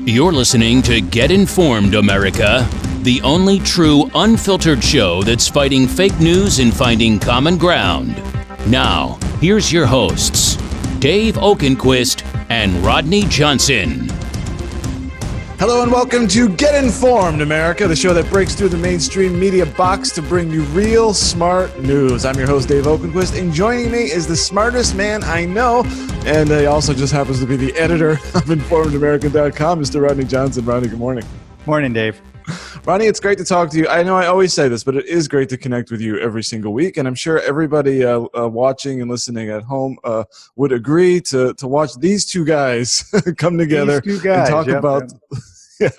You're listening to Get Informed, America, the only true unfiltered show that's fighting fake news and finding common ground. Now, here's your hosts, Dave Oakenquist and Rodney Johnson. Hello and welcome to Get Informed, America, the show that breaks through the mainstream media box to bring you real smart news. I'm your host, Dave Oakenquist, and joining me is the smartest man I know, and he also just happens to be the editor of InformedAmerica.com, Mr. Rodney Johnson. Rodney, good morning. Morning, Dave. Rodney, it's great to talk to you. I know I always say this, but it is great to connect with you every single week, and I'm sure everybody watching and listening at home would agree to watch these two guys come together and talk about... Yeah,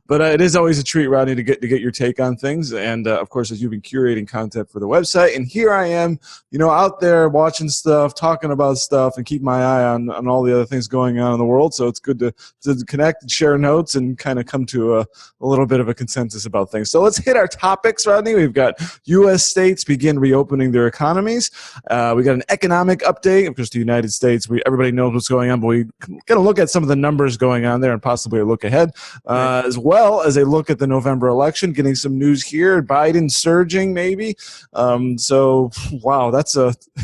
but it is always a treat, Rodney, to get your take on things. And of course, as you've been curating content for the website, and here I am, out there watching stuff, talking about stuff, and keep my eye on all the other things going on in the world. So it's good to connect and share notes and kind of come to a little bit of a consensus about things. So let's hit our topics, Rodney. We've got U.S. states begin reopening their economies. We got an economic update. Of course, the United States, everybody knows what's going on, but we got to look at some of the numbers going on there and possibly a look ahead. As well as a look at the November election, getting some news here, Biden surging maybe. So, wow,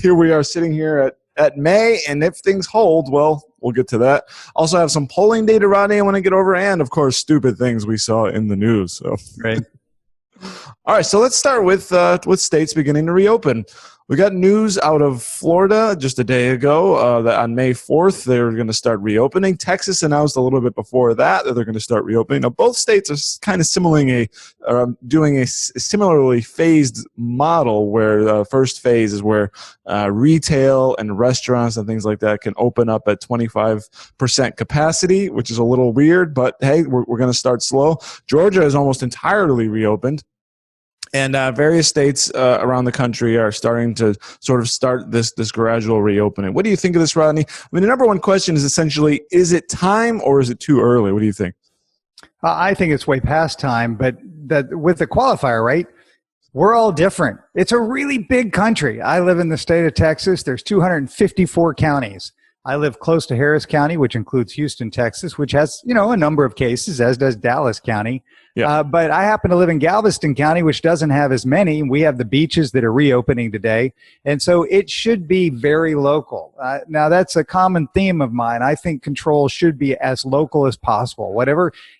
here we are sitting here at May, and if things hold, well, we'll get to that. Also have some polling data, Rodney, I want to get over, and of course, stupid things we saw in the news. So, right. All right, so let's start with states beginning to reopen. We got news out of Florida just a day ago that on May 4th, they're going to start reopening. Texas announced a little bit before that they're going to start reopening. Now, both states are kind of doing a similarly phased model where the first phase is where retail and restaurants and things like that can open up at 25% capacity, which is a little weird, but hey, we're going to start slow. Georgia is almost entirely reopened. And various states around the country are starting to sort of start this gradual reopening. What do you think of this, Rodney? I mean, the number one question is essentially, is it time or is it too early? What do you think? I think it's way past time, but with the qualifier, right? We're all different. It's a really big country. I live in the state of Texas. There's 254 counties. I live close to Harris County, which includes Houston, Texas, which has, a number of cases, as does Dallas County. Yeah. But I happen to live in Galveston County, which doesn't have as many. We have the beaches that are reopening today. And so it should be very local. Now, that's a common theme of mine. I think control should be as local as possible.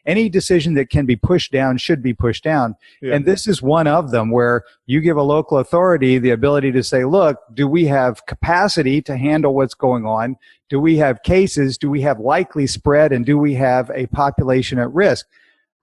Any decision that can be pushed down should be pushed down. Yeah. And this is one of them where you give a local authority the ability to say, look, do we have capacity to handle what's going on? Do we have cases? Do we have likely spread? And do we have a population at risk?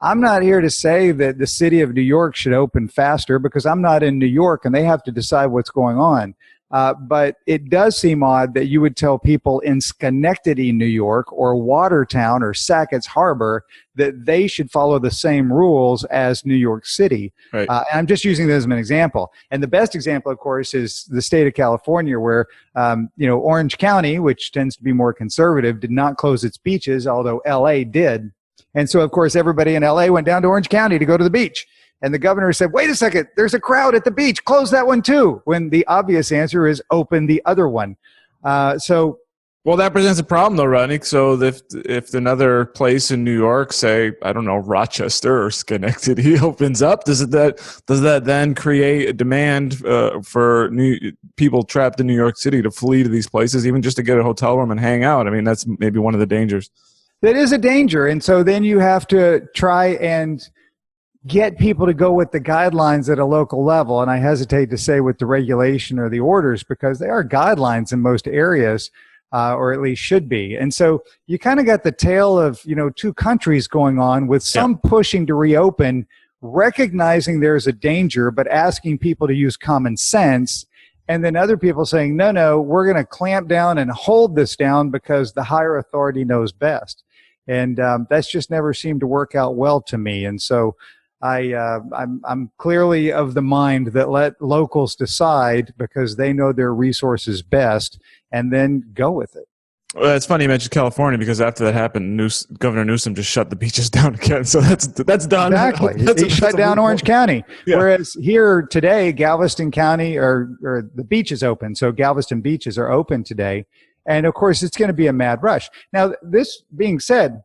I'm not here to say that the city of New York should open faster because I'm not in New York and they have to decide what's going on. But it does seem odd that you would tell people in Schenectady, New York, or Watertown or Sackett's Harbor that they should follow the same rules as New York City. Right. And I'm just using this as an example. And the best example, of course, is the state of California where, Orange County, which tends to be more conservative, did not close its beaches, although LA did. And so, of course, everybody in LA went down to Orange County to go to the beach. And the governor said, wait a second, there's a crowd at the beach. Close that one too. When the obvious answer is open the other one. Well, that presents a problem, though, Rodney. So if another place in New York, say, I don't know, Rochester or Schenectady opens up, does that then create a demand for people trapped in New York City to flee to these places, even just to get a hotel room and hang out? I mean, that's maybe one of the dangers. That is a danger. And so then you have to try and get people to go with the guidelines at a local level. And I hesitate to say with the regulation or the orders because they are guidelines in most areas, or at least should be. And so you kind of got the tale of, two countries going on with some pushing to reopen, recognizing there's a danger, but asking people to use common sense. And then other people saying, no, we're going to clamp down and hold this down because the higher authority knows best. And that's just never seemed to work out well to me. And so I'm clearly of the mind that let locals decide because they know their resources best and then go with it. Well, it's funny you mentioned California because after that happened, Governor Newsom just shut the beaches down again. So that's done. Exactly. He shut down Orange County. Yeah. Whereas here today, Galveston County or the beach is open. So Galveston beaches are open today. And of course, it's going to be a mad rush. Now, this being said,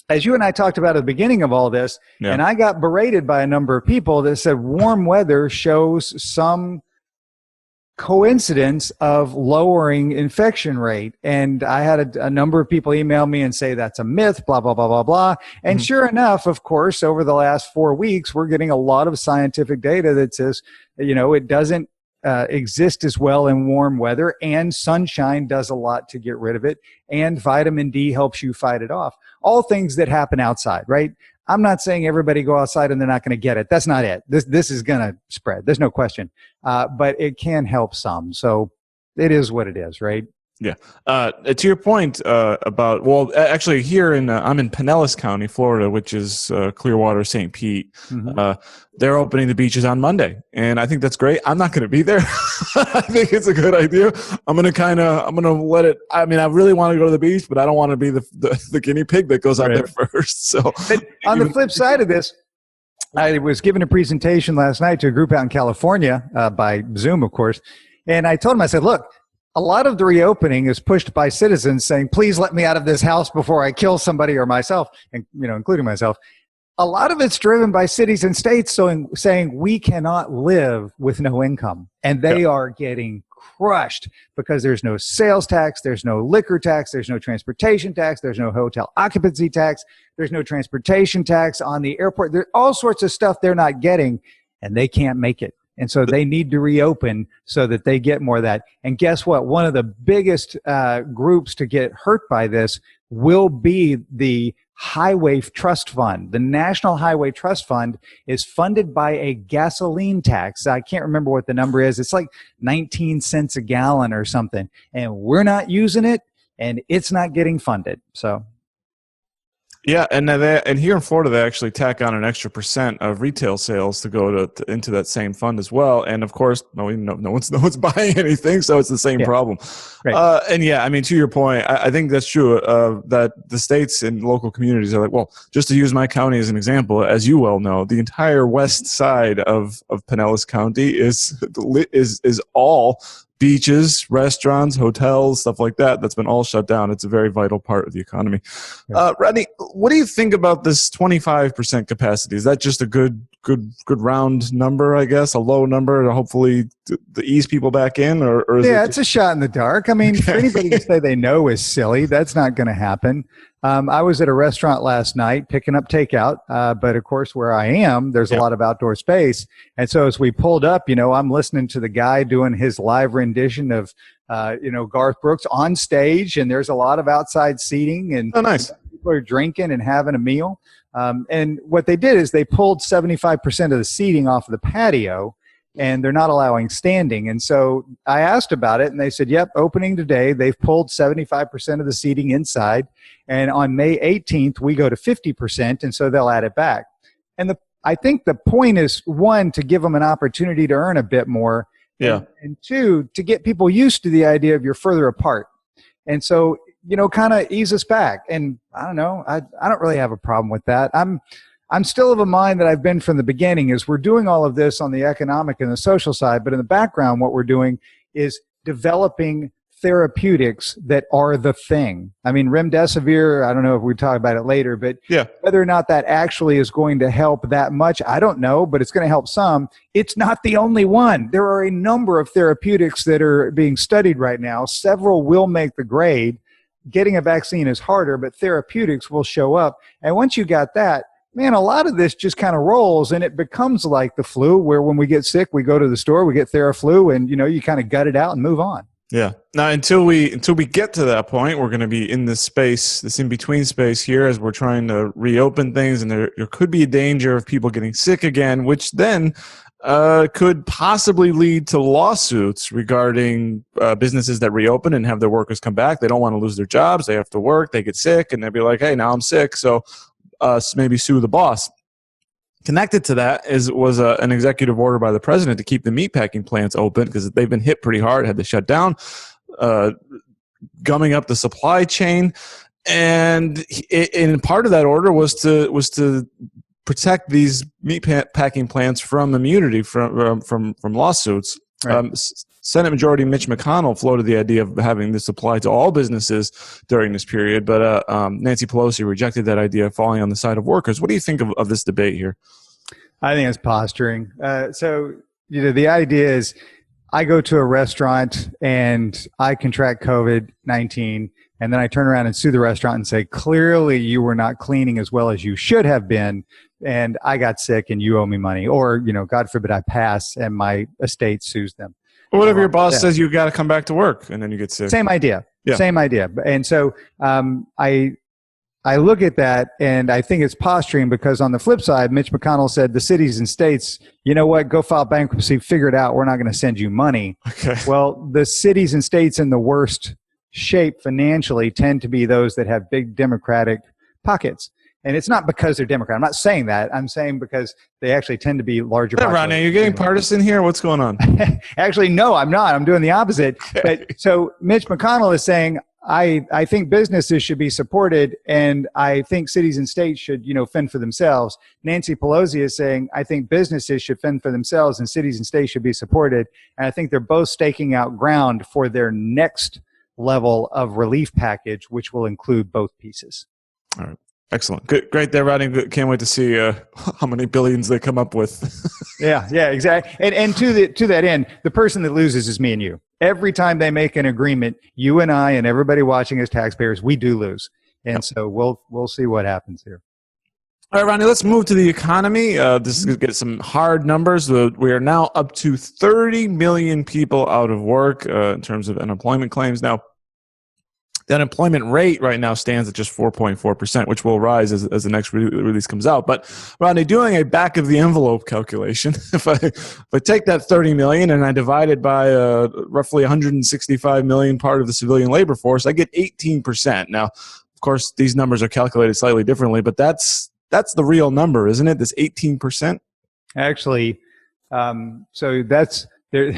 as you and I talked about at the beginning of all this, Yeah. and I got berated by a number of people that said warm weather shows some coincidence of lowering infection rate. And I had a number of people email me and say that's a myth, blah, blah, blah, blah, blah. And sure enough, of course, over the last 4 weeks, we're getting a lot of scientific data that says, it doesn't exist as well in warm weather, and sunshine does a lot to get rid of it, and vitamin D helps you fight it off. All things that happen outside, right? I'm not saying everybody go outside and they're not going to get it. That's not it. This is going to spread. There's no question. But it can help some. So it is what it is, right? Yeah. To your point about, well, actually here I'm in Pinellas County, Florida, which is Clearwater, St. Pete. They're opening the beaches on Monday, and I think that's great. I'm not going to be there. I think it's a good idea. I'm going to let it. I mean, I really want to go to the beach, but I don't want to be the guinea pig that goes out there first. So, but on the flip side of this, I was giving a presentation last night to a group out in California by Zoom, of course, and I told them, I said, look, a lot of the reopening is pushed by citizens saying, please let me out of this house before I kill somebody or myself, and including myself. A lot of it's driven by cities and states saying we cannot live with no income. And they are getting crushed because there's no sales tax, there's no liquor tax, there's no transportation tax, there's no hotel occupancy tax, there's no transportation tax on the airport. There's all sorts of stuff they're not getting, and they can't make it. And so they need to reopen so that they get more of that. And guess what? One of the biggest groups to get hurt by this will be the Highway Trust Fund. The National Highway Trust Fund is funded by a gasoline tax. I can't remember what the number is. It's like 19 cents a gallon or something. And we're not using it, and it's not getting funded. So. Yeah, and here in Florida, they actually tack on an extra % of retail sales to go into that same fund as well. And of course, no one's buying anything, so it's the same problem. Right. And yeah, I mean, to your point, I think that's true. That the states and local communities are like, well, just to use my county as an example, as you well know, the entire west side of Pinellas County is all beaches, restaurants, hotels, stuff like that. That's been all shut down. It's a very vital part of the economy. Rodney, what do you think about this 25% capacity? Is that just a good round number, I guess, a low number to hopefully to ease people back in? Or is it's a shot in the dark. I mean, for anybody to say they know is silly. That's not going to happen. I was at a restaurant last night picking up takeout, but of course where I am, there's a lot of outdoor space. And so as we pulled up, I'm listening to the guy doing his live rendition of, Garth Brooks on stage, and there's a lot of outside seating, and nice. People are drinking and having a meal. And what they did is they pulled 75% of the seating off of the patio, and they're not allowing standing. And so I asked about it, and they said, yep, opening today, they've pulled 75% of the seating inside. And on May 18th, we go to 50%, and so they'll add it back. And I think the point is, one, to give them an opportunity to earn a bit more, and two, to get people used to the idea of you're further apart. And so, kind of ease us back. And I don't know, I don't really have a problem with that. I'm still of a mind that I've been from the beginning, is we're doing all of this on the economic and the social side, but in the background, what we're doing is developing therapeutics that are the thing. I mean, remdesivir, I don't know if we talk about it later, but whether or not that actually is going to help that much, I don't know, but it's going to help some. It's not the only one. There are a number of therapeutics that are being studied right now. Several will make the grade. Getting a vaccine is harder, but therapeutics will show up. And once you got that, man, a lot of this just kind of rolls, and it becomes like the flu, where when we get sick, we go to the store, we get Theraflu, and you kind of gut it out and move on. Yeah. Now, until we get to that point, we're going to be in this in-between space here as we're trying to reopen things, and there could be a danger of people getting sick again, which then could possibly lead to lawsuits regarding businesses that reopen and have their workers come back. They don't want to lose their jobs. They have to work. They get sick, and they'll be like, hey, now I'm sick, so maybe sue the boss. Connected to that was an executive order by the president to keep the meatpacking plants open because they've been hit pretty hard, had to shut down, gumming up the supply chain. And part of that order was to protect these meatpacking plants from immunity from lawsuits. Right. Senate Majority Mitch McConnell floated the idea of having this apply to all businesses during this period, but Nancy Pelosi rejected that idea, falling on the side of workers. What do you think of this debate here? I think it's posturing. So, the idea is I go to a restaurant and I contract COVID-19, and then I turn around and sue the restaurant and say, clearly you were not cleaning as well as you should have been, and I got sick and you owe me money. Or, God forbid I pass and my estate sues them. Or whatever your boss says, you got to come back to work, and then you get sick. Same idea. Yeah. Same idea. And so I look at that and I think it's posturing, because on the flip side, Mitch McConnell said the cities and states, you know what, go file bankruptcy, figure it out. We're not going to send you money. Okay. Well, the cities and states in the worst shape financially tend to be those that have big Democratic pockets. And it's not because they're Democrat. I'm not saying that. I'm saying because they actually tend to be larger. Hey, Rodney, you're getting partisan here? What's going on? Actually, no, I'm not. I'm doing the opposite. Okay. But so Mitch McConnell is saying, I think businesses should be supported, and I think cities and states should, fend for themselves. Nancy Pelosi is saying, I think businesses should fend for themselves and cities and states should be supported. And I think they're both staking out ground for their next level of relief package, which will include both pieces. All right. Excellent. Good. Great there, Rodney. Can't wait to see how many billions they come up with. Yeah, exactly. And to that end, the person that loses is me and you. Every time they make an agreement, you and I and everybody watching as taxpayers, we do lose. And so we'll see what happens here. All right, Rodney, let's move to the economy. This is going to get some hard numbers. We are now up to 30 million people out of work in terms of unemployment claims. Now, the unemployment rate right now stands at just 4.4%, which will rise as the next release comes out. But, Rodney, doing a back-of-the-envelope calculation, if I take that 30 million and I divide it by roughly 165 million part of the civilian labor force, I get 18%. Now, of course, these numbers are calculated slightly differently, but that's the real number, isn't it? This 18%? Actually, so that's there.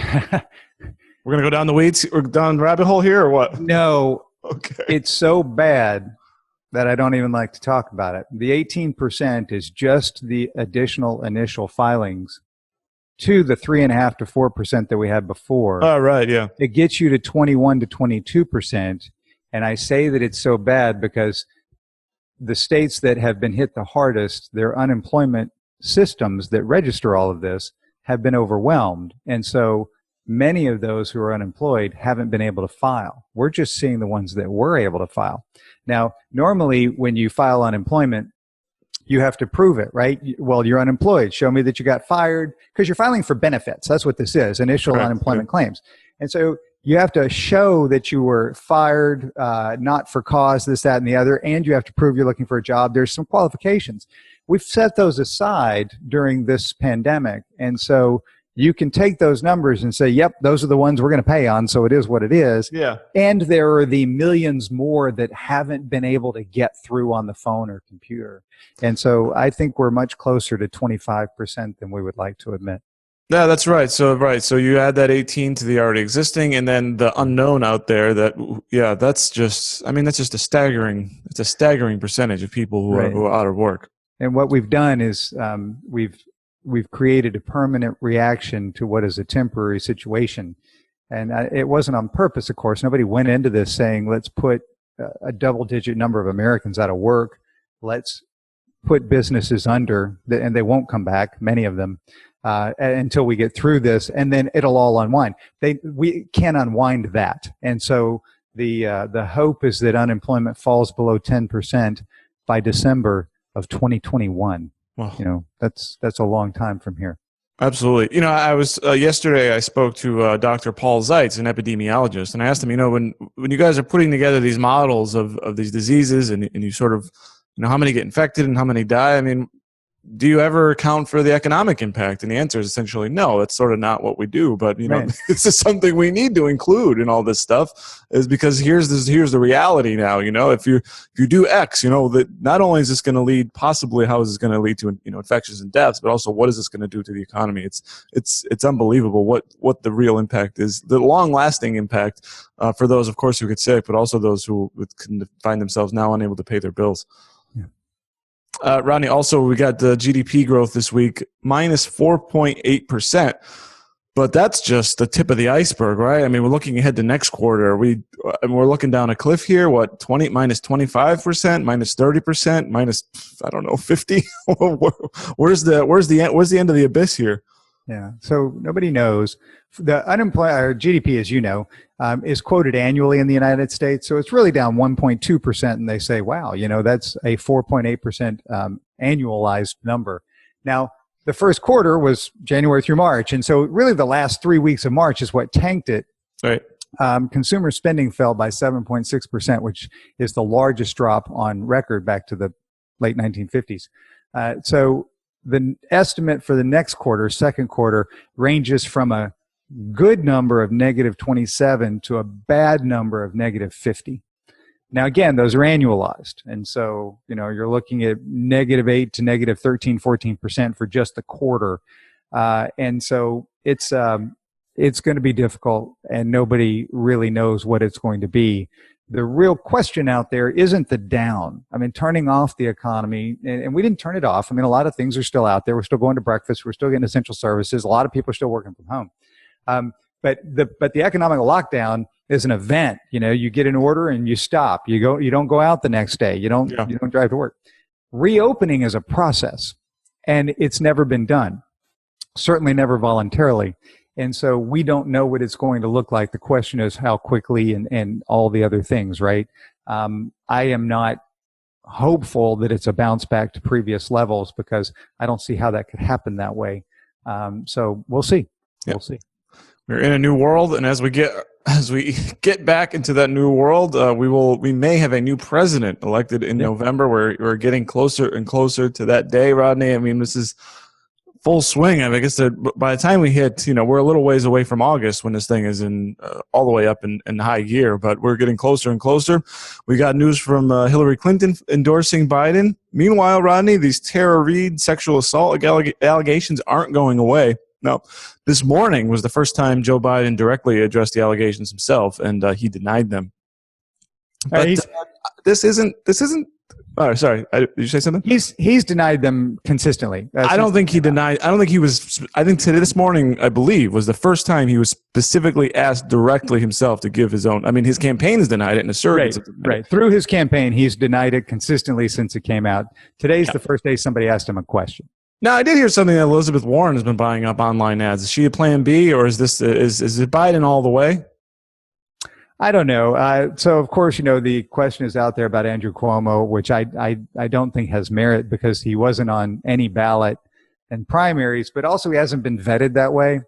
We're going to go down the weeds or down the rabbit hole here, or what? No. Okay. It's so bad that I don't even like to talk about it. The 18% is just the additional initial filings to the 3.5% to 4% that we had before. Oh, right, yeah. It gets you to 21 to 22%. And I say that it's so bad because the states that have been hit the hardest, their unemployment systems that register all of this have been overwhelmed. And so many of those who are unemployed haven't been able to file. We're just seeing the ones that were able to file. Now, normally when you file unemployment, you have to prove it, right? Well, you're unemployed. Show me that you got fired, because you're filing for benefits. That's what this is, initial unemployment claims. And so you have to show that you were fired, not for cause, this, that, and the other, and you have to prove you're looking for a job. There's some qualifications. We've set those aside during this pandemic. And so you can take those numbers and say, yep, those are the ones we're going to pay on, so it is what it is. Yeah. And there are the millions more that haven't been able to get through on the phone or computer. And so I think we're much closer to 25% than we would like to admit. Yeah, that's right. So you add that 18 to the already existing, and then the unknown out there that's just a staggering percentage of people who are out of work. And what we've done is we've created a permanent reaction to what is a temporary situation. And it wasn't on purpose, of course. Nobody went into this saying, let's put a double-digit number of Americans out of work. Let's put businesses under, and they won't come back, many of them, until we get through this, and then it'll all unwind. We can't unwind that. And so the hope is that unemployment falls below 10% by December of 2021. Wow. That's a long time from here. Absolutely. I was yesterday I spoke to Dr. Paul Zeitz, an epidemiologist, and I asked him, when you guys are putting together these models of these diseases and you sort of, how many get infected and how many die, do you ever account for the economic impact? And the answer is essentially no. That's sort of not what we do. But right. This is something we need to include in all this stuff, is because here's the reality now. If you do X, that not only is this going to lead, possibly how is this going to lead to infections and deaths, but also what is this going to do to the economy? It's unbelievable what the real impact is, the long lasting impact for those, of course, who get sick, but also those who can find themselves now unable to pay their bills. Rodney, also we got the GDP growth this week, minus 4.8%. But that's just the tip of the iceberg, right? I mean, we're looking ahead to next quarter. We're looking down a cliff here. What, minus 25%, minus 30%, minus, I don't know, 50. Where's the end of the abyss here? Yeah. So nobody knows. The unemployment, or GDP, as you know, is quoted annually in the United States. So it's really down 1.2%. And they say, wow, that's a 4.8% annualized number. Now, the first quarter was January through March. And so really the last 3 weeks of March is what tanked it. Right. Consumer spending fell by 7.6%, which is the largest drop on record back to the late 1950s. So the estimate for the next quarter, second quarter, ranges from a good number of negative 27 to a bad number of negative 50. Now, again, those are annualized. And so, you're looking at negative 8 to negative 13, 14% for just the quarter. And so it's going to be difficult, and nobody really knows what it's going to be. The real question out there isn't the down. I mean, turning off the economy, and we didn't turn it off. I mean, a lot of things are still out there. We're still going to breakfast. We're still getting essential services. A lot of people are still working from home. But the economic lockdown is an event. You get an order and you stop. You don't go out the next day. You don't drive to work. Reopening is a process, and it's never been done. Certainly never voluntarily. And so we don't know what it's going to look like. The question is how quickly and all the other things, right? I am not hopeful that it's a bounce back to previous levels because I don't see how that could happen that way. So we'll see. Yeah. We'll see. We're in a new world, and as we get back into that new world, we may have a new president elected in November. We're getting closer and closer to that day, Rodney. I mean, this is full swing. I guess by the time we hit, we're a little ways away from August when this thing is in all the way up in high gear, but we're getting closer and closer. We got news from Hillary Clinton endorsing Biden. Meanwhile, Rodney, these Tara Reade sexual assault allegations aren't going away. No, this morning was the first time Joe Biden directly addressed the allegations himself, and he denied them. But this isn't. Oh, sorry. Did you say something? He's denied them consistently. I don't think he denied. I don't think he was. I think today, this morning, I believe, was the first time he was specifically asked directly himself to give his own. I mean, his campaign has denied it in a certain. Right. Through his campaign, he's denied it consistently since it came out. Today's the first day somebody asked him a question. Now, I did hear something that Elizabeth Warren has been buying up online ads. Is she a plan B, or is this is it Biden all the way? I don't know. So, of course, the question is out there about Andrew Cuomo, which I don't think has merit because he wasn't on any ballot in primaries, but also he hasn't been vetted that way.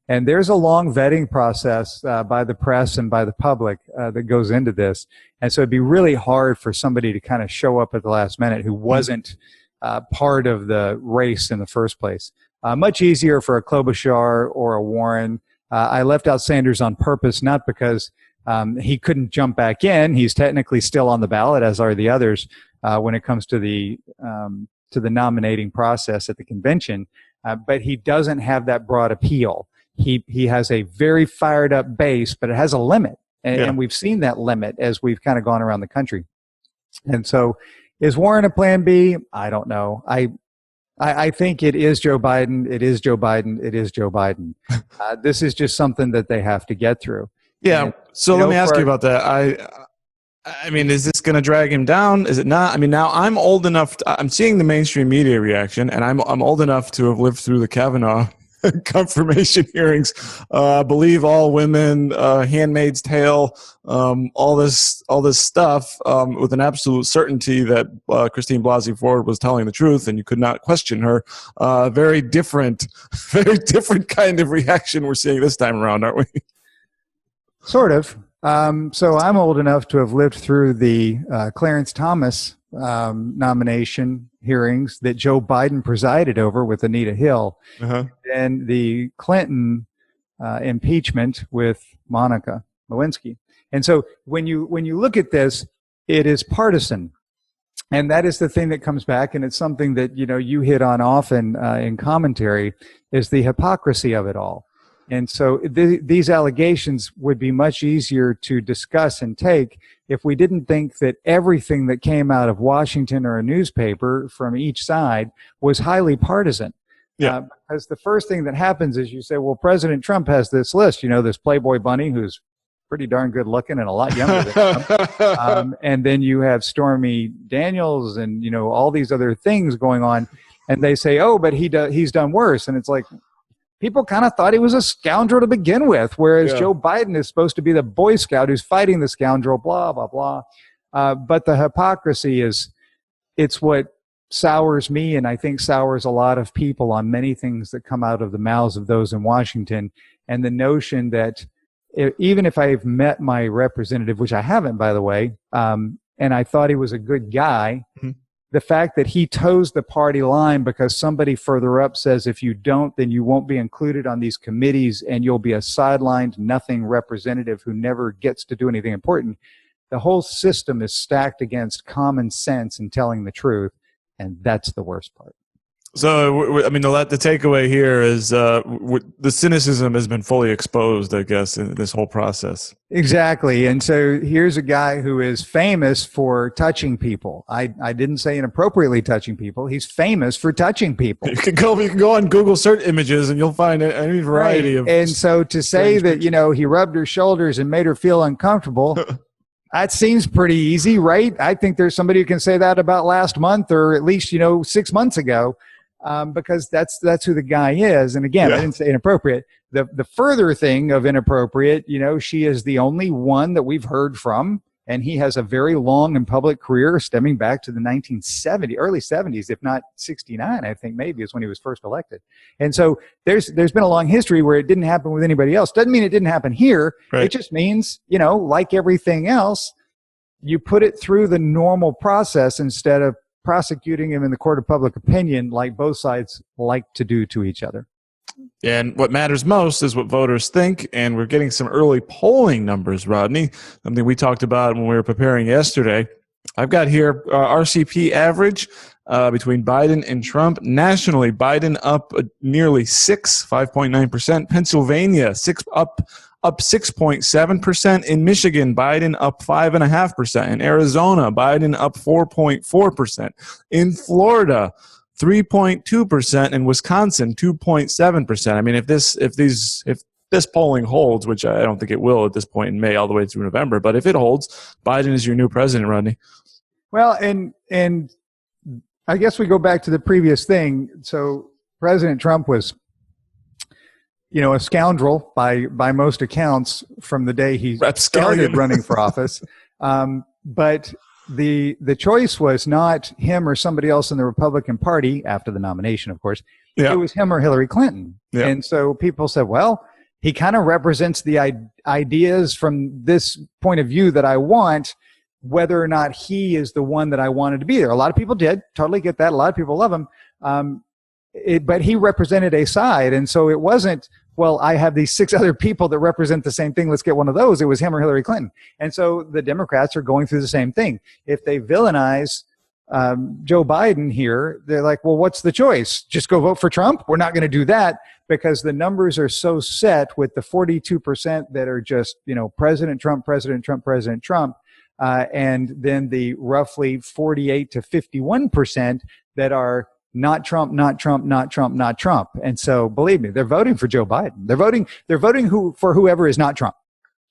And there's a long vetting process by the press and by the public that goes into this. And so it'd be really hard for somebody to kind of show up at the last minute who wasn't part of the race in the first place. Much easier for a Klobuchar or a Warren. I left out Sanders on purpose, not because he couldn't jump back in. He's technically still on the ballot, as are the others, when it comes to the nominating process at the convention. But he doesn't have that broad appeal. He has a very fired up base, but it has a limit. And we've seen that limit as we've kind of gone around the country. And so is Warren a plan B? I don't know. I think it is Joe Biden. It is Joe Biden. It is Joe Biden. This is just something that they have to get through. Yeah. So let me ask you about that. I mean, is this going to drag him down? Is it not? I mean, now I'm old enough. I'm seeing the mainstream media reaction, and I'm old enough to have lived through the Kavanaugh confirmation hearings. Believe all women, Handmaid's Tale, all this stuff with an absolute certainty that Christine Blasey Ford was telling the truth, and you could not question her. Very different kind of reaction we're seeing this time around, aren't we? Sort of. So I'm old enough to have lived through the Clarence Thomas nomination hearings that Joe Biden presided over with Anita Hill, and the Clinton impeachment with Monica Lewinsky. And so when you look at this, it is partisan. And that is the thing that comes back, and it's something that you hit on often in commentary, is the hypocrisy of it all. And so these allegations would be much easier to discuss and take if we didn't think that everything that came out of Washington or a newspaper from each side was highly partisan. Yeah. Because the first thing that happens is you say, well, President Trump has this list, this Playboy bunny who's pretty darn good looking and a lot younger than Trump. And then you have Stormy Daniels and, all these other things going on. And they say, oh, but he's done worse. And it's like, people kind of thought he was a scoundrel to begin with, whereas Joe Biden is supposed to be the Boy Scout who's fighting the scoundrel, blah, blah, blah. But the hypocrisy it's what sours me, and I think sours a lot of people on many things that come out of the mouths of those in Washington. And the notion that even if I've met my representative, which I haven't, by the way, and I thought he was a good guy, the fact that he toes the party line because somebody further up says if you don't, then you won't be included on these committees and you'll be a sidelined, nothing representative who never gets to do anything important. The whole system is stacked against common sense and telling the truth. And that's the worst part. So, I mean, the takeaway here is the cynicism has been fully exposed, I guess, in this whole process. Exactly. And so here's a guy who is famous for touching people. I didn't say inappropriately touching people. He's famous for touching people. You can go on Google search images and you'll find any variety of. And so to say that, he rubbed her shoulders and made her feel uncomfortable, that seems pretty easy, right? I think there's somebody who can say that about last month or at least, 6 months ago. Because that's who the guy is. And again, I didn't say inappropriate. The further thing of inappropriate, she is the only one that we've heard from, and he has a very long and public career stemming back to the 1970s, early 70s, if not 69, I think maybe is when he was first elected. And so there's been a long history where it didn't happen with anybody else. Doesn't mean it didn't happen here. Right. It just means, like everything else, you put it through the normal process instead of prosecuting him in the court of public opinion like both sides like to do to each other. And what matters most is what voters think, and we're getting some early polling numbers, Rodney, something we talked about when we were preparing yesterday. I've got here RCP average between Biden and Trump. Nationally, Biden up nearly 5.9%. Pennsylvania, up 6.7%. In Michigan, Biden up 5.5%. In Arizona, Biden up 4.4%. In Florida, 3.2%. In Wisconsin, 2.7%. I mean, if this polling holds, which I don't think it will at this point in May all the way through November, but if it holds, Biden is your new president, Rodney. Well, and I guess we go back to the previous thing. So President Trump was a scoundrel by most accounts from the day he started running for office. But the choice was not him or somebody else in the Republican Party after the nomination, of course. Yeah. It was him or Hillary Clinton. Yeah. And so people said, well, he kind of represents the ideas from this point of view that I want, whether or not he is the one that I wanted to be there. A lot of people did. Totally get that. A lot of people love him. But he represented a side. And so it wasn't, well, I have these 6 other people that represent the same thing. Let's get one of those. It was him or Hillary Clinton. And so the Democrats are going through the same thing. If they villainize Joe Biden here, they're like, well, what's the choice? Just go vote for Trump? We're not going to do that because the numbers are so set with the 42% that are just, President Trump, President Trump, President Trump. And then the roughly 48 to 51% that are not Trump, not Trump, not Trump, not Trump. And so, believe me, they're voting for Joe Biden. They're voting for whoever is not Trump.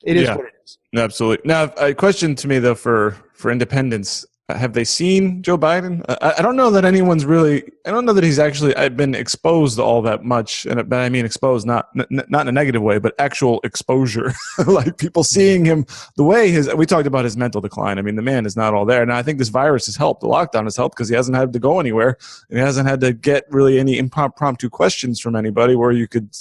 It is what it is. Absolutely. Now, a question to me, though, for independents. Have they seen Joe Biden? I don't know that anyone's really – I don't know that he's actually been exposed all that much. But I mean exposed, not in a negative way, but actual exposure. Like people seeing him the way we talked about his mental decline. I mean, the man is not all there. Now, I think this virus has helped. The lockdown has helped because he hasn't had to go anywhere. And he hasn't had to get really any impromptu questions from anybody where you could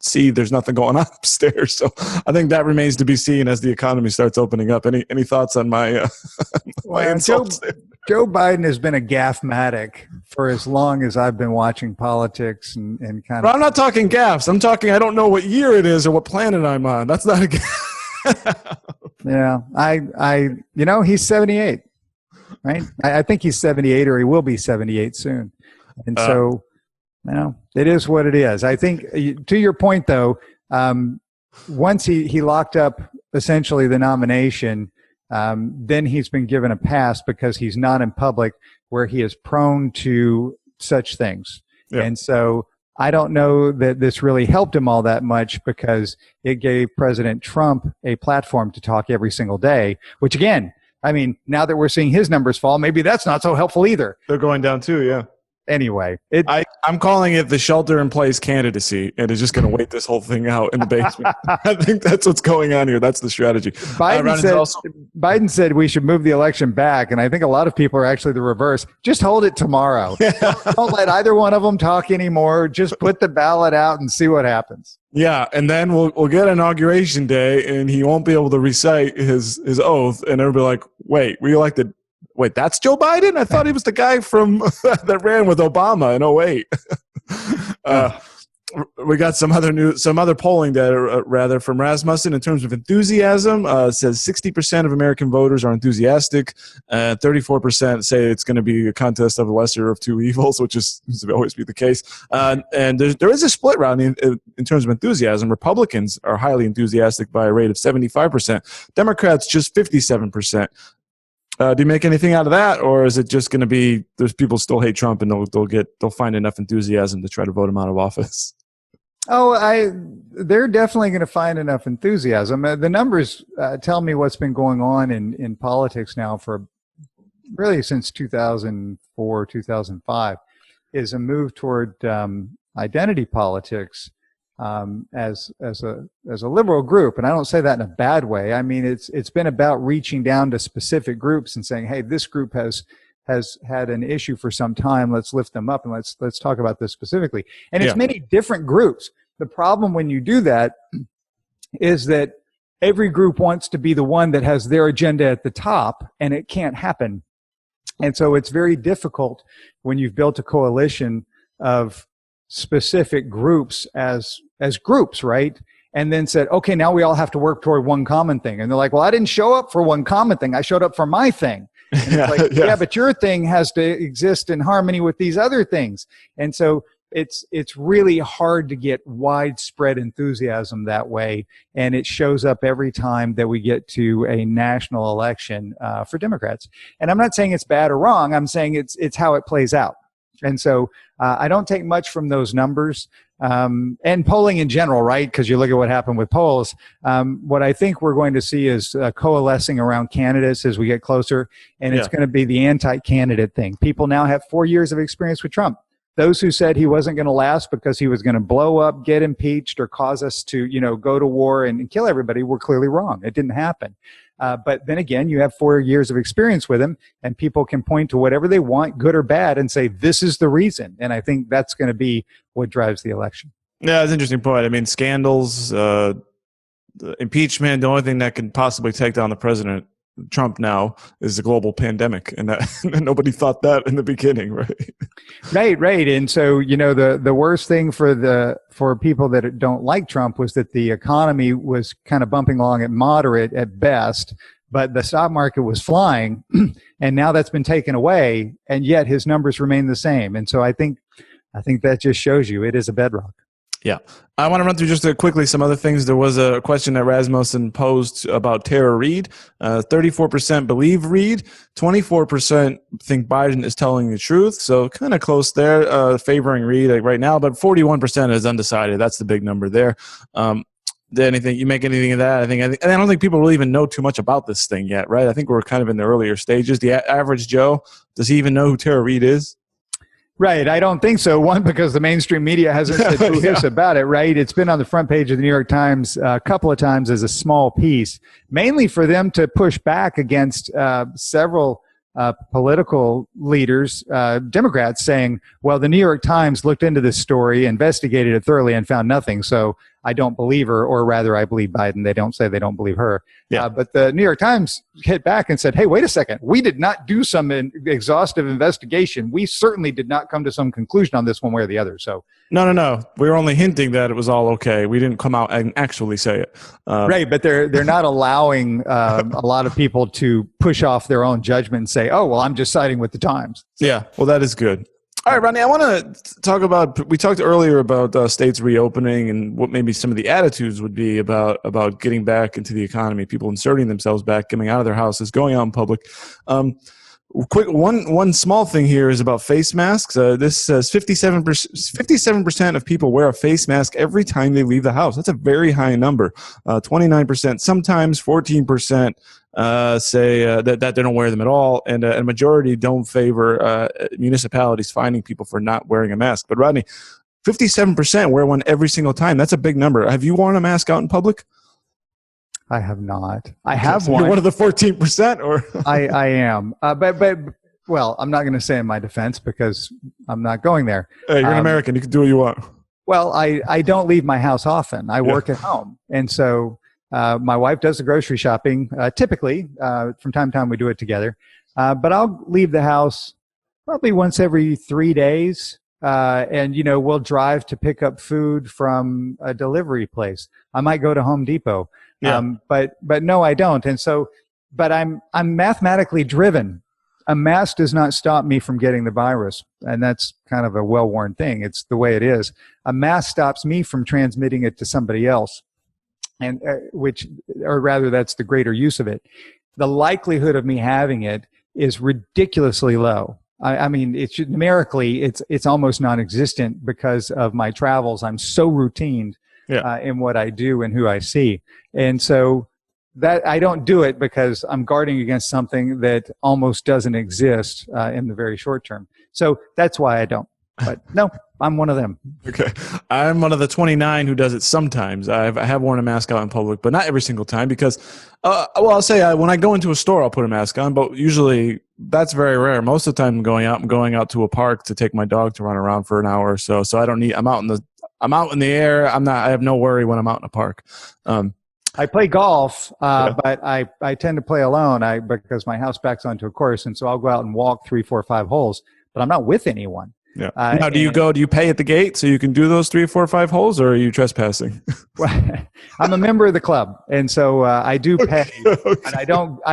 see there's nothing going on upstairs. So I think that remains to be seen as the economy starts opening up. Any thoughts on my insults? Joe Biden has been a gaffmatic for as long as I've been watching politics and kind of. But I'm not talking gaffes. I'm talking I don't know what year it is or what planet I'm on. That's not a gaff. Yeah, he's 78, right? I think he's 78 or he will be 78 soon. And so it is what it is. I think, to your point, though, once he locked up essentially the nomination, then he's been given a pass because he's not in public where he is prone to such things. Yeah. And so I don't know that this really helped him all that much, because it gave President Trump a platform to talk every single day, which again, I mean, now that we're seeing his numbers fall, maybe that's not so helpful either. They're going down too, yeah. Anyway, I'm calling it the shelter-in-place candidacy, and it's just going to wait this whole thing out in the basement. I think that's what's going on here. That's the strategy. Biden said we should move the election back, and I think a lot of people are actually the reverse. Just hold it tomorrow. Don't let either one of them talk anymore. Just put the ballot out and see what happens. Yeah, and then we'll get Inauguration Day, and he won't be able to recite his oath, and everybody like, wait, that's Joe Biden? I thought he was the guy from that ran with Obama in 2008. We got some other polling data, rather, from Rasmussen in terms of enthusiasm. It says 60% of American voters are enthusiastic. 34% say it's going to be a contest of the lesser of two evils, which seems to always be the case. And there is a split round in terms of enthusiasm. Republicans are highly enthusiastic by a rate of 75%. Democrats just 57%. Do you make anything out of that, or is it just going to be there's people still hate Trump and they'll find enough enthusiasm to try to vote him out of office? They're definitely going to find enough enthusiasm. The numbers tell me what's been going on in politics now for really since 2004, 2005, is a move toward identity politics. As a liberal group, and I don't say that in a bad way. I mean, it's been about reaching down to specific groups and saying, hey, this group has had an issue for some time. Let's lift them up and let's talk about this specifically. And it's many different groups. The problem when you do that is that every group wants to be the one that has their agenda at the top, and it can't happen. And so it's very difficult when you've built a coalition of specific groups as groups, right? And then said, okay, now we all have to work toward one common thing. And they're like, well, I didn't show up for one common thing. I showed up for my thing. And it's like, yeah, but your thing has to exist in harmony with these other things. And so it's really hard to get widespread enthusiasm that way. And it shows up every time that we get to a national election for Democrats. And I'm not saying it's bad or wrong. I'm saying it's how it plays out. And so I don't take much from those numbers. And polling in general, right? Because you look at what happened with polls. What I think we're going to see is coalescing around candidates as we get closer, and it's going to be the anti-candidate thing. People now have 4 years of experience with Trump. Those who said he wasn't going to last because he was going to blow up, get impeached, or cause us to, go to war and kill everybody were clearly wrong. It didn't happen. But then again, you have 4 years of experience with him, and people can point to whatever they want, good or bad, and say, this is the reason. And I think that's going to be what drives the election. Yeah, that's an interesting point. I mean, scandals, impeachment, the only thing that can possibly take down the president, Trump now, is the global pandemic. And that nobody thought that in the beginning, right? Right. And so, the worst thing for people that don't like Trump was that the economy was kind of bumping along at moderate at best, but the stock market was flying. And now that's been taken away, and yet his numbers remain the same. And so I think that just shows you it is a bedrock. Yeah. I want to run through just quickly some other things. There was a question that Rasmussen posed about Tara Reid. 34% believe Reid. 24% think Biden is telling the truth. So kind of close there, favoring Reid right now. But 41% is undecided. That's the big number there. You make anything of that? I don't think people really even know too much about this thing yet, right? I think we're kind of in the earlier stages. The average Joe, does he even know who Tara Reid is? Right. I don't think so. One, because the mainstream media hasn't said too much about it, right? It's been on the front page of the New York Times a couple of times as a small piece, mainly for them to push back against several political leaders, Democrats, saying, well, the New York Times looked into this story, investigated it thoroughly, and found nothing. So I don't believe her, or rather, I believe Biden. They don't say they don't believe her. Yeah. But the New York Times hit back and said, hey, wait a second. We did not do some exhaustive investigation. We certainly did not come to some conclusion on this one way or the other. So No. We were only hinting that it was all okay. We didn't come out and actually say it. Right, but they're not allowing a lot of people to push off their own judgment and say, oh, well, I'm just siding with the Times. Yeah, well, that is good. All right, Rodney, I want to talk about, we talked earlier about states reopening and what maybe some of the attitudes would be about getting back into the economy, people inserting themselves back, coming out of their houses, going out in public. Quick one small thing here is about face masks. This says 57% of people wear a face mask every time they leave the house. That's a very high number. 29%, sometimes 14% say that they don't wear them at all, and a majority don't favor municipalities fining people for not wearing a mask. But Rodney, 57% wear one every single time. That's a big number. Have you worn a mask out in public? I have not. I have so one. You're one of the 14%, or I am. But well, I'm not going to say in my defense because I'm not going there. Hey, you're an American. You can do what you want. Well, I don't leave my house often. I work at home, and so my wife does the grocery shopping. Typically, from time to time, we do it together. But I'll leave the house probably once every 3 days. And we'll drive to pick up food from a delivery place. I might go to Home Depot. Yeah. But no, I don't. And so, but I'm mathematically driven. A mask does not stop me from getting the virus. And that's kind of a well-worn thing. It's the way it is. A mask stops me from transmitting it to somebody else. And or rather that's the greater use of it. The likelihood of me having it is ridiculously low. I mean, numerically, it's almost non-existent because of my travels. I'm so routine in what I do and who I see. And so that I don't do it because I'm guarding against something that almost doesn't exist in the very short term. So that's why I don't. But no, I'm one of them. Okay. I'm one of the 29 who does it sometimes. I have worn a mask out in public, but not every single time because, I'll say when I go into a store, I'll put a mask on, but usually that's very rare. Most of the time I'm going out to a park to take my dog to run around for an hour or so. So I'm out in the air. I have no worry when I'm out in a park. I play golf, but I tend to play alone because my house backs onto a course. And so I'll go out and walk 3, 4, 5 holes, but I'm not with anyone. Yeah. Now, do you pay at the gate so you can do those 3, 4, 5 holes, or are you trespassing? I'm a member of the club, and so I do pay. Okay. And I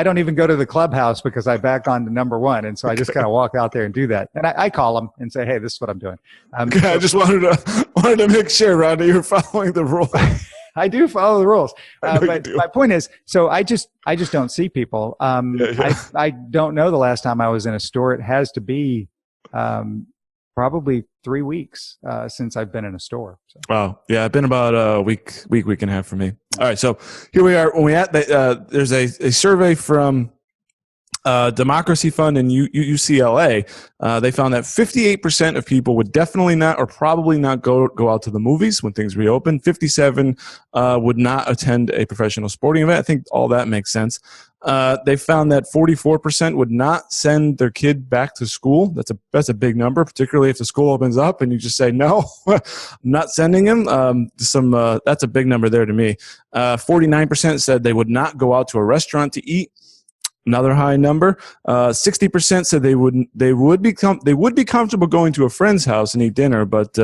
don't even go to the clubhouse because I back on to number one, and so I just kind of walk out there and do that. And I call them and say, "Hey, this is what I'm doing." I just wanted to make sure, Rodney, you're following the rules. I do follow the rules, but my point is, so I just don't see people. I don't know the last time I was in a store. It has to be probably 3 weeks since I've been in a store. So. Wow. Yeah, it's been about a week and a half for me. All right, so here we are. There's a survey from Democracy Fund and UCLA. They found that 58% of people would definitely not or probably not go out to the movies when things reopen. 57 would not attend a professional sporting event. I think all that makes sense. They found that 44% would not send their kid back to school. That's a big number, particularly if the school opens up and you just say, no, I'm not sending him. That's a big number there to me. 49% said they would not go out to a restaurant to eat. Another high number. 60% said they would be comfortable going to a friend's house and eat dinner, but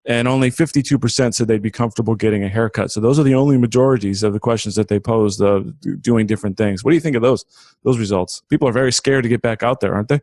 and only 52% said they'd be comfortable getting a haircut. So those are the only majorities of the questions that they posed of doing different things. What do you think of those results? People are very scared to get back out there, aren't they?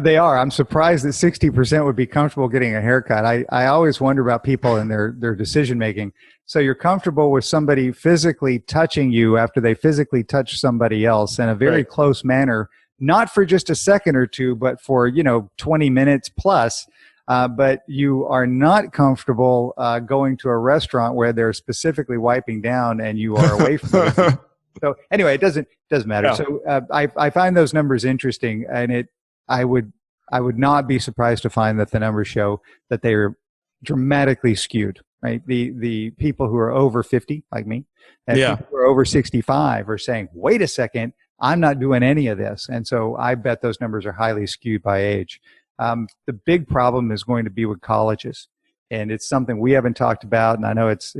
They are. I'm surprised that 60% would be comfortable getting a haircut. I always wonder about people and their decision making. So you're comfortable with somebody physically touching you after they physically touch somebody else in a very close manner, not for just a second or two, but for 20 minutes plus. But you are not comfortable going to a restaurant where they're specifically wiping down and you are away from it. So anyway, it doesn't matter. Yeah. So I find those numbers interesting, and I would not be surprised to find that the numbers show that they are dramatically skewed. Right, the people who are over 50, like me, and people who are over 65 are saying, "Wait a second, I'm not doing any of this," and so I bet those numbers are highly skewed by age. The big problem is going to be with colleges, and it's something we haven't talked about, and I know it's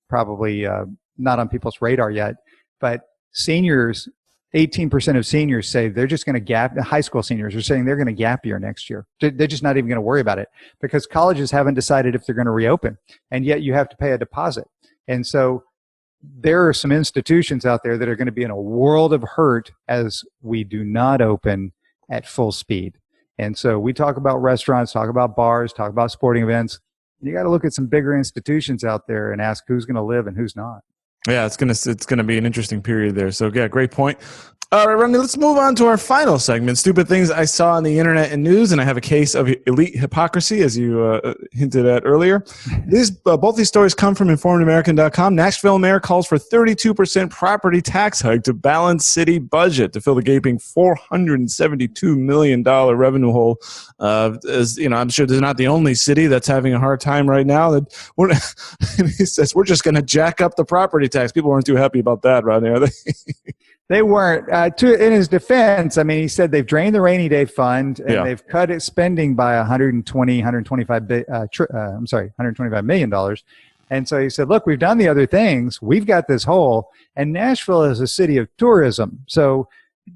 probably not on people's radar yet. But seniors, 18% of seniors say they're just going to gap. High school seniors are saying they're going to gap year next year. They're just not even going to worry about it because colleges haven't decided if they're going to reopen, and yet you have to pay a deposit. And so there are some institutions out there that are going to be in a world of hurt as we do not open at full speed. And so we talk about restaurants, talk about bars, talk about sporting events. You got to look at some bigger institutions out there and ask who's going to live and who's not. Yeah, it's gonna be an interesting period there. So yeah, great point. All right, Rodney, let's move on to our final segment, Stupid Things I Saw on the Internet and News, and I have a case of elite hypocrisy, as you hinted at earlier. Both these stories come from InformedAmerican.com. Nashville mayor calls for 32% property tax hike to balance city budget to fill the gaping $472 million revenue hole. As you know, I'm sure they're not the only city that's having a hard time right now. And he says, we're just going to jack up the property tax. People weren't too happy about that, Rodney, are they? They weren't. In his defense, I mean, he said they've drained the rainy day fund and they've cut its spending by $125 million. And so he said, look, we've done the other things. We've got this hole. And Nashville is a city of tourism. So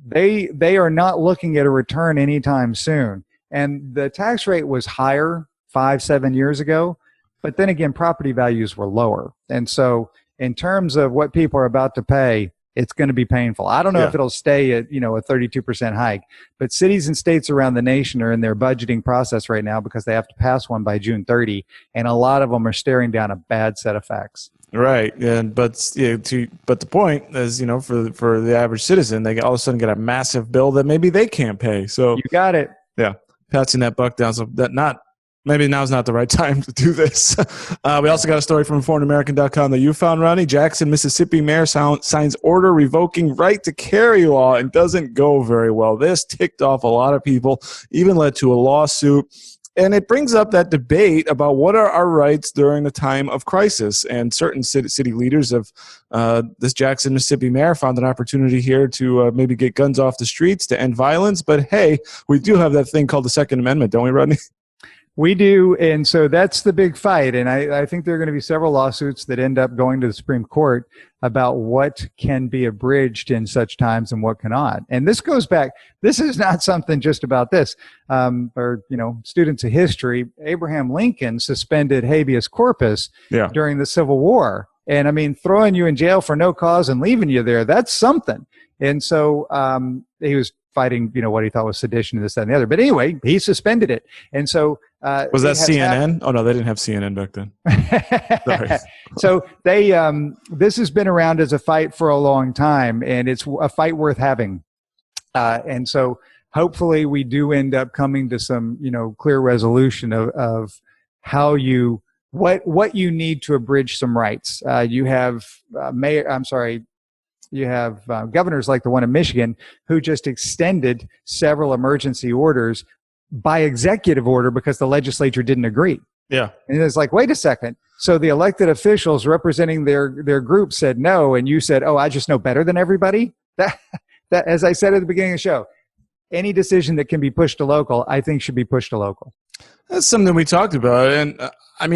they are not looking at a return anytime soon. And the tax rate was higher 5-7 years ago. But then again, property values were lower. And so in terms of what people are about to pay, it's going to be painful. I don't know if it'll stay at, a 32% hike, but cities and states around the nation are in their budgeting process right now because they have to pass one by June 30, and a lot of them are staring down a bad set of facts. Right, but the point is, for the average citizen, they all of a sudden get a massive bill that maybe they can't pay. So you got it. Yeah, passing that buck down. So maybe now's not the right time to do this. We also got a story from InformedAmerican.com that you found, Ronnie. Jackson, Mississippi mayor signs order revoking right to carry law and doesn't go very well. This ticked off a lot of people, even led to a lawsuit. And it brings up that debate about what are our rights during the time of crisis. And certain city leaders of this Jackson, Mississippi mayor found an opportunity here to maybe get guns off the streets to end violence. But hey, we do have that thing called the Second Amendment, don't we, Rodney? We do, and so that's the big fight. And I think there are going to be several lawsuits that end up going to the Supreme Court about what can be abridged in such times and what cannot. And this goes back, this is not something just about this. Students of history, Abraham Lincoln suspended habeas corpus during the Civil War. And I mean, throwing you in jail for no cause and leaving you there, that's something. And so he was fighting, what he thought was sedition, this, that, and the other. But anyway, he suspended it. And so was that CNN? Oh no, they didn't have CNN back then. Sorry. So this has been around as a fight for a long time, and it's a fight worth having. And so hopefully we do end up coming to some, clear resolution of how what you need to abridge some rights. You have you have governors like the one in Michigan who just extended several emergency orders by executive order because the legislature didn't agree. Yeah. And it's like, wait a second. So the elected officials representing their group said no, and you said, oh, I just know better than everybody? That as I said at the beginning of the show, any decision that can be pushed to local, I think should be pushed to local. That's something we talked about. And I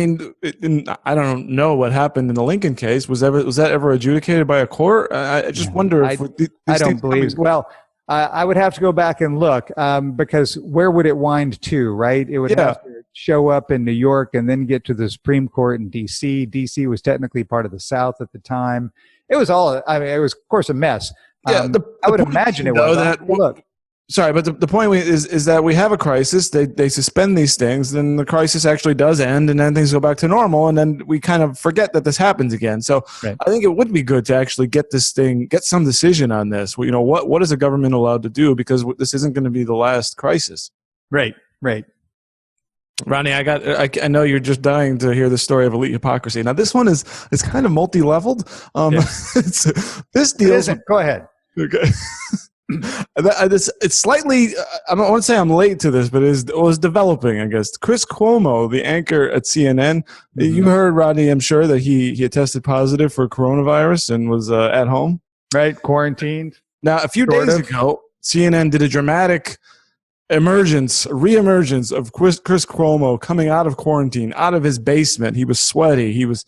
don't know what happened in the Lincoln case. Was that ever adjudicated by a court? I just wonder if I don't believe. Well, I would have to go back and look because where would it wind to, right? It would have to show up in New York and then get to the Supreme Court in D.C. D.C. was technically part of the South at the time. It was it was, of course, a mess. I would imagine it was. Look. Sorry, but the point is that we have a crisis. They suspend these things, then the crisis actually does end, and then things go back to normal, and then we kind of forget that this happens again. So right. I think it would be good to actually get some decision on this. What is the government allowed to do? Because this isn't going to be the last crisis. Right. Rodney, I know you're just dying to hear the story of elite hypocrisy. Now, this one is kind of multi-leveled. This deal isn't. Go ahead. Okay. It's slightly, I don't want to say I'm late to this, but it was developing, I guess. Chris Cuomo, the anchor at CNN, you heard, Rodney, I'm sure, that he had tested positive for coronavirus and was at home. Right, quarantined. Now, a few days ago, CNN did a dramatic re-emergence of Chris Cuomo coming out of quarantine, out of his basement. He was sweaty. He was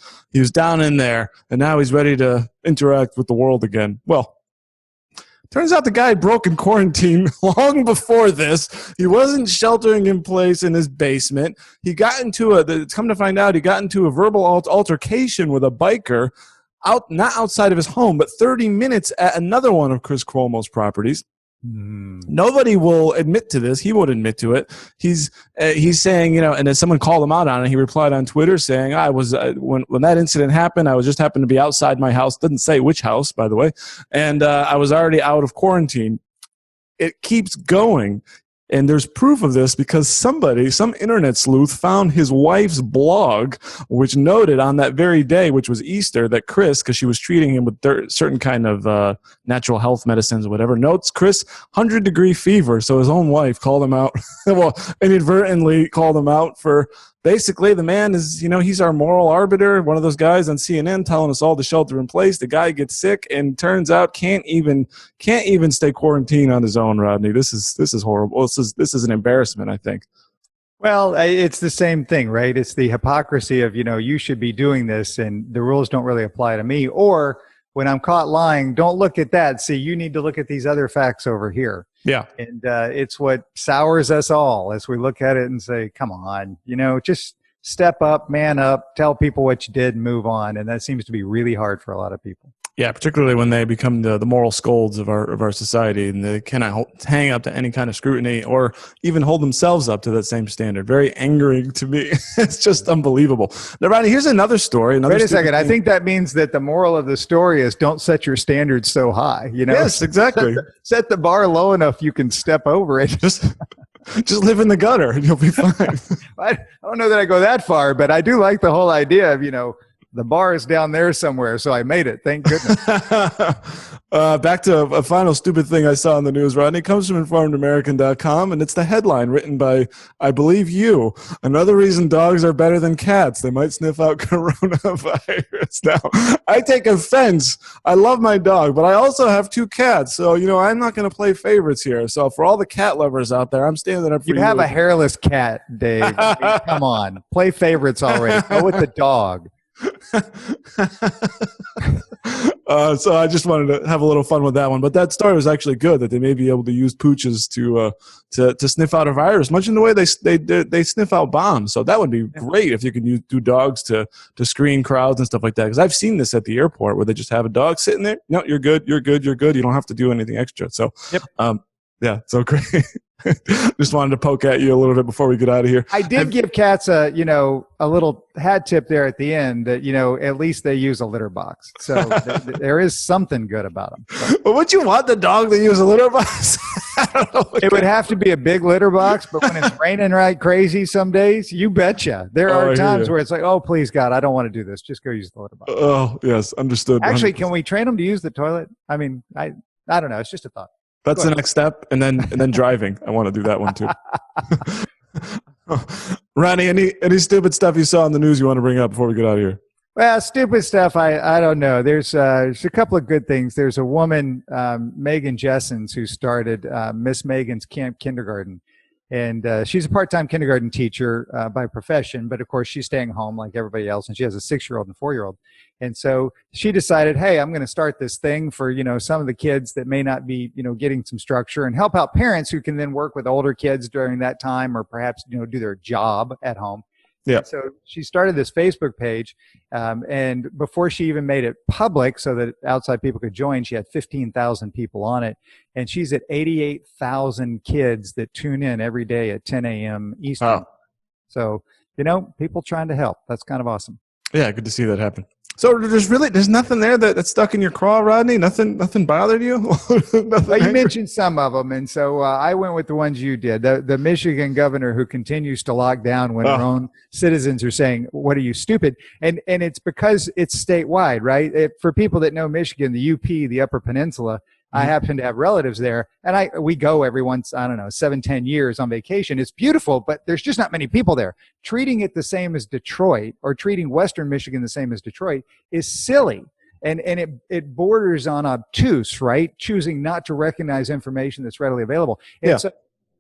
down in there, and now he's ready to interact with the world again. Well, turns out the guy had broken quarantine long before this. He wasn't sheltering in place in his basement. He got into a verbal altercation with a biker, not outside of his home, but 30 minutes at another one of Chris Cuomo's properties. Nobody will admit to this. He won't admit to it. He's saying, and then someone called him out on it. He replied on Twitter saying, "I was when that incident happened, I was just happened to be outside my house. Didn't say which house, by the way, and I was already out of quarantine." It keeps going. And there's proof of this because some internet sleuth found his wife's blog, which noted on that very day, which was Easter, that Chris, because she was treating him with certain kind of natural health medicines or whatever, notes Chris 100-degree fever. So his own wife called him out, inadvertently called him out for basically the man is, he's our moral arbiter, one of those guys on CNN telling us all to shelter in place. The guy gets sick and turns out can't even stay quarantined on his own, Rodney. This is horrible. This is an embarrassment, I think. Well, it's the same thing, right? It's the hypocrisy of, you should be doing this and the rules don't really apply to me. Or when I'm caught lying, don't look at that. See, you need to look at these other facts over here. Yeah. And it's what sours us all as we look at it and say, come on, just step up, man up, tell people what you did and move on. And that seems to be really hard for a lot of people. Yeah, particularly when they become the moral scolds of our society, and they cannot hang up to any kind of scrutiny or even hold themselves up to that same standard. Very angering to me. It's just unbelievable. Now, Rodney, here's another story. Wait a second. I think that means that the moral of the story is don't set your standards so high. Yes, exactly. Set the bar low enough you can step over it. Just live in the gutter and you'll be fine. I don't know that I go that far, but I do like the whole idea of, the bar is down there somewhere, so I made it. Thank goodness. Back to a final stupid thing I saw in the news, Rodney. It comes from InformedAmerican.com, and it's the headline written by, I believe you. Another reason dogs are better than cats. They might sniff out coronavirus. Now, I take offense. I love my dog, but I also have 2 cats, so, I'm not going to play favorites here. So for all the cat lovers out there, I'm standing up for you. You have a hairless cat, Dave. I mean, come on. Play favorites already. Go with the dog. So I just wanted to have a little fun with that one, but that story was actually good that they may be able to use pooches to sniff out a virus, much in the way they sniff out bombs. So that would be great if you can do dogs to screen crowds and stuff like that. Because I've seen this at the airport where they just have a dog sitting there. No, you're good. You don't have to do anything extra. So yeah, so great. Just wanted to poke at you a little bit before we get out of here. I did give cats a little hat tip there at the end that, at least they use a litter box. So there is something good about them. But would you want the dog to use a litter box? I don't know. It would have to be a big litter box, but when it's raining right crazy some days, you betcha. There are times where it's like, oh, please, God, I don't want to do this. Just go use the litter box. Oh, yes, understood. Actually, 100%. Can we train them to use the toilet? I mean, I don't know. It's just a thought. That's the next step, and then driving. I want to do that one too. Rodney, any stupid stuff you saw in the news you want to bring up before we get out of here? Well, stupid stuff. I don't know. There's a couple of good things. There's a woman, Megan Jessens, who started Miss Megan's Camp Kindergarten, and she's a part-time kindergarten teacher by profession, but of course she's staying home like everybody else, and she has a 6-year-old and 4-year-old. And so she decided, hey, I'm going to start this thing for, some of the kids that may not be, getting some structure, and help out parents who can then work with older kids during that time, or perhaps, do their job at home. Yeah. And so she started this Facebook page. And before she even made it public so that outside people could join, she had 15,000 people on it. And she's at 88,000 kids that tune in every day at 10 a.m. Eastern. Wow. So, people trying to help. That's kind of awesome. Yeah, good to see that happen. So there's nothing there that's stuck in your craw, Rodney? Nothing bothered you? Well, you mentioned some of them, and so I went with the ones you did. The Michigan governor who continues to lock down when her own citizens are saying, what are you, stupid? And it's because it's statewide, right? For people that know Michigan, the UP, the Upper Peninsula, I happen to have relatives there, and we go every once, 7-10 years on vacation. It's beautiful, but there's just not many people there. Treating it the same as Detroit, or treating Western Michigan the same as Detroit, is silly. And it borders on obtuse, right? Choosing not to recognize information that's readily available. And so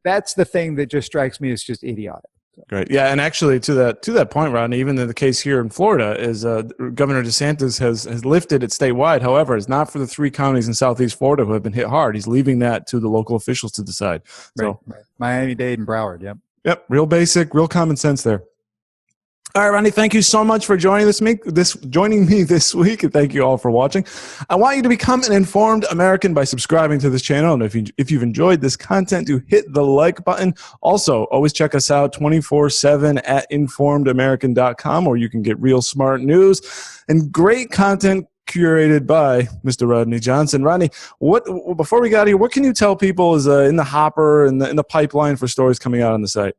that's the thing that just strikes me as just idiotic. Great. Yeah, and actually to that point, Rodney, even in the case here in Florida, is Governor DeSantis has lifted it statewide. However, it's not for the 3 counties in Southeast Florida who have been hit hard. He's leaving that to the local officials to decide. So, right. Miami-Dade and Broward, yep. Yep, real basic, real common sense there. All right, Rodney, thank you so much for joining joining me this week, and thank you all for watching. I want you to become an informed American by subscribing to this channel, and if you've enjoyed this content, do hit the like button. Also, always check us out 24/7 at informedamerican.com, where you can get real smart news and great content curated by Mr. Rodney Johnson. Rodney, before we got here, what can you tell people is in the hopper and in the pipeline for stories coming out on the site?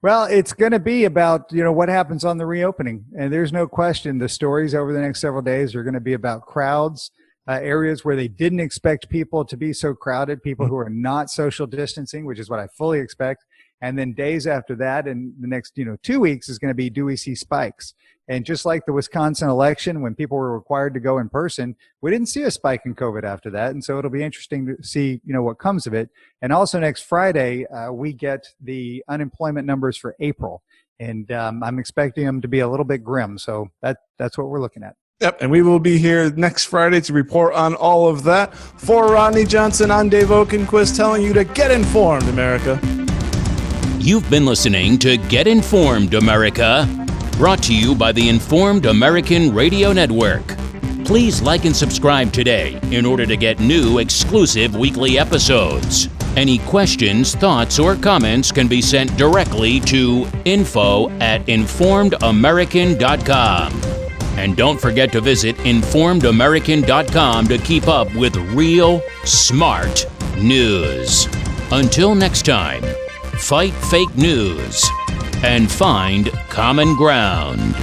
Well, it's going to be about, what happens on the reopening. And there's no question the stories over the next several days are going to be about crowds, areas where they didn't expect people to be so crowded, people who are not social distancing, which is what I fully expect. And then days after that, and the next, 2 weeks is going to be, do we see spikes? And just like the Wisconsin election, when people were required to go in person, we didn't see a spike in COVID after that. And so it'll be interesting to see, what comes of it. And also next Friday, we get the unemployment numbers for April. And I'm expecting them to be a little bit grim. So that's what we're looking at. Yep, and we will be here next Friday to report on all of that. For Rodney Johnson, I'm Dave Oakenquist telling you to get informed, America. You've been listening to Get Informed, America, brought to you by the Informed American Radio Network. Please like and subscribe today in order to get new exclusive weekly episodes. Any questions, thoughts, or comments can be sent directly to info@informedamerican.com. And don't forget to visit informedamerican.com to keep up with real, smart news. Until next time, fight fake news and find common ground.